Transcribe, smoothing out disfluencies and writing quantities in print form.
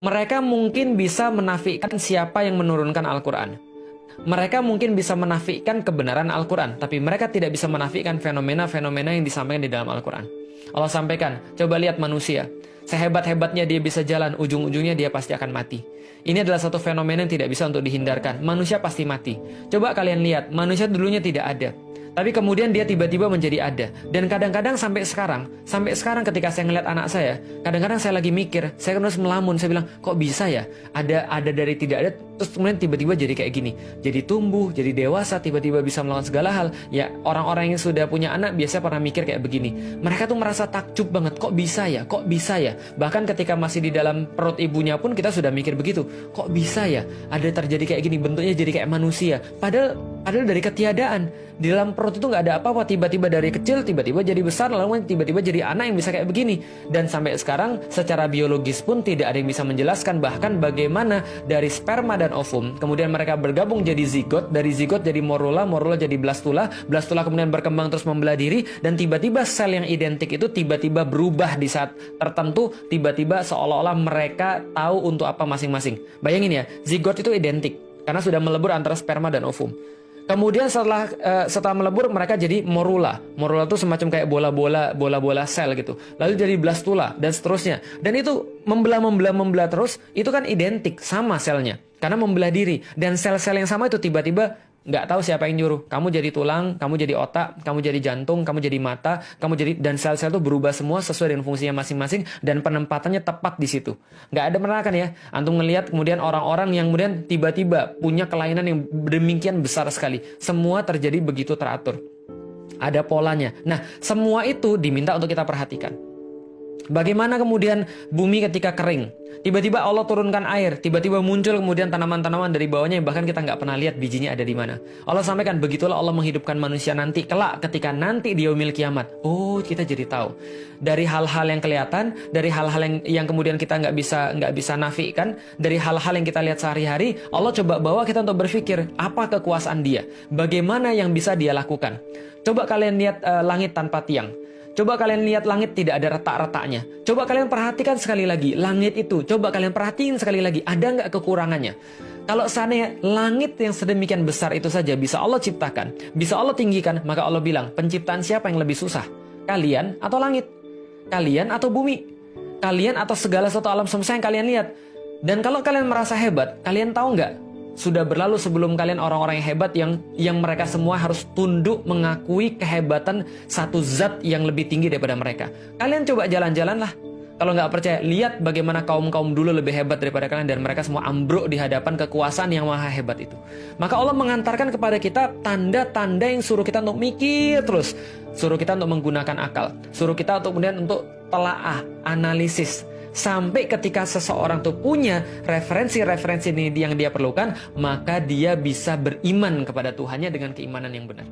Mereka mungkin bisa menafikan siapa yang menurunkan Al-Quran. Mereka mungkin bisa menafikan kebenaran Al-Quran, tapi mereka tidak bisa menafikan fenomena-fenomena yang disampaikan di dalam Al-Quran. Allah sampaikan, coba lihat manusia. Sehebat-hebatnya dia bisa jalan, ujung-ujungnya dia pasti akan mati. Ini adalah satu fenomena yang tidak bisa untuk dihindarkan. Manusia pasti mati. Coba kalian lihat, manusia dulunya tidak ada. Tapi kemudian dia tiba-tiba menjadi ada. Dan kadang-kadang sampai sekarang ketika saya ngeliat anak saya, kadang-kadang saya lagi mikir, saya terus melamun, saya bilang, kok bisa ya? Ada dari tidak ada, terus kemudian tiba-tiba jadi kayak gini. Jadi tumbuh, jadi dewasa, tiba-tiba bisa melakukan segala hal. Ya, orang-orang yang sudah punya anak biasanya pernah mikir kayak begini. Mereka tuh merasa takjub banget, kok bisa ya? Kok bisa ya? Bahkan ketika masih di dalam perut ibunya pun kita sudah mikir begitu. Kok bisa ya? Ada terjadi kayak gini, bentuknya jadi kayak manusia. Padahal dari ketiadaan. Di dalam perut itu nggak ada apa-apa, tiba-tiba dari kecil, tiba-tiba jadi besar, lalu tiba-tiba jadi anak yang bisa kayak begini. Dan sampai sekarang secara biologis pun tidak ada yang bisa menjelaskan bahkan bagaimana dari sperma dan ovum, kemudian mereka bergabung jadi zigot, dari zigot jadi morula, morula jadi blastula, blastula kemudian berkembang terus membelah diri, dan tiba-tiba sel yang identik itu tiba-tiba berubah di saat tertentu, tiba-tiba seolah-olah mereka tahu untuk apa masing-masing. Bayangin ya, zigot itu identik karena sudah melebur antara sperma dan ovum. Kemudian setelah melebur mereka jadi morula. Morula itu semacam kayak bola-bola sel gitu. Lalu jadi blastula dan seterusnya. Dan itu membelah terus, itu kan identik sama selnya. Karena membelah diri. Dan sel-sel yang sama itu tiba-tiba nggak tahu siapa yang nyuruh. Kamu jadi tulang, kamu jadi otak, kamu jadi jantung, kamu jadi mata, dan sel-sel itu berubah semua sesuai dengan fungsinya masing-masing dan penempatannya tepat di situ. Nggak ada pernah kan ya, antum ngelihat kemudian orang-orang yang kemudian tiba-tiba punya kelainan yang demikian besar sekali. Semua terjadi begitu teratur. Ada polanya. Nah, semua itu diminta untuk kita perhatikan. Bagaimana kemudian bumi ketika kering? Tiba-tiba Allah turunkan air, tiba-tiba muncul kemudian tanaman-tanaman dari bawahnya yang bahkan kita nggak pernah lihat bijinya ada di mana. Allah sampaikan, begitulah Allah menghidupkan manusia nanti kelak ketika nanti di yaumil kiamat. Oh, kita jadi tahu dari hal-hal yang kelihatan, dari hal-hal yang kemudian kita nggak bisa nafikan, dari hal-hal yang kita lihat sehari-hari. Allah coba bawa kita untuk berpikir apa kekuasaan Dia, bagaimana yang bisa Dia lakukan. Coba kalian lihat langit tanpa tiang. Coba kalian lihat langit tidak ada retak-retaknya. Coba kalian perhatikan sekali lagi langit itu. Coba kalian perhatiin sekali lagi, ada nggak kekurangannya? Kalau seandainya langit yang sedemikian besar itu saja bisa Allah ciptakan, bisa Allah tinggikan, maka Allah bilang, penciptaan siapa yang lebih susah? Kalian atau langit? Kalian atau bumi? Kalian atau segala sesuatu alam semesta yang kalian lihat? Dan kalau kalian merasa hebat, kalian tahu nggak? Sudah berlalu sebelum kalian orang-orang yang hebat yang mereka semua harus tunduk mengakui kehebatan satu zat yang lebih tinggi daripada mereka. Kalian coba jalan-jalan lah. Kalau nggak percaya, lihat bagaimana kaum-kaum dulu lebih hebat daripada kalian dan mereka semua ambruk di hadapan kekuasaan yang maha hebat itu. Maka Allah mengantarkan kepada kita tanda-tanda yang suruh kita untuk mikir terus. Suruh kita untuk menggunakan akal. Suruh kita untuk kemudian untuk telaah, analisis. Sampai ketika seseorang tuh punya referensi-referensi ini yang dia perlukan, maka dia bisa beriman kepada Tuhannya dengan keimanan yang benar.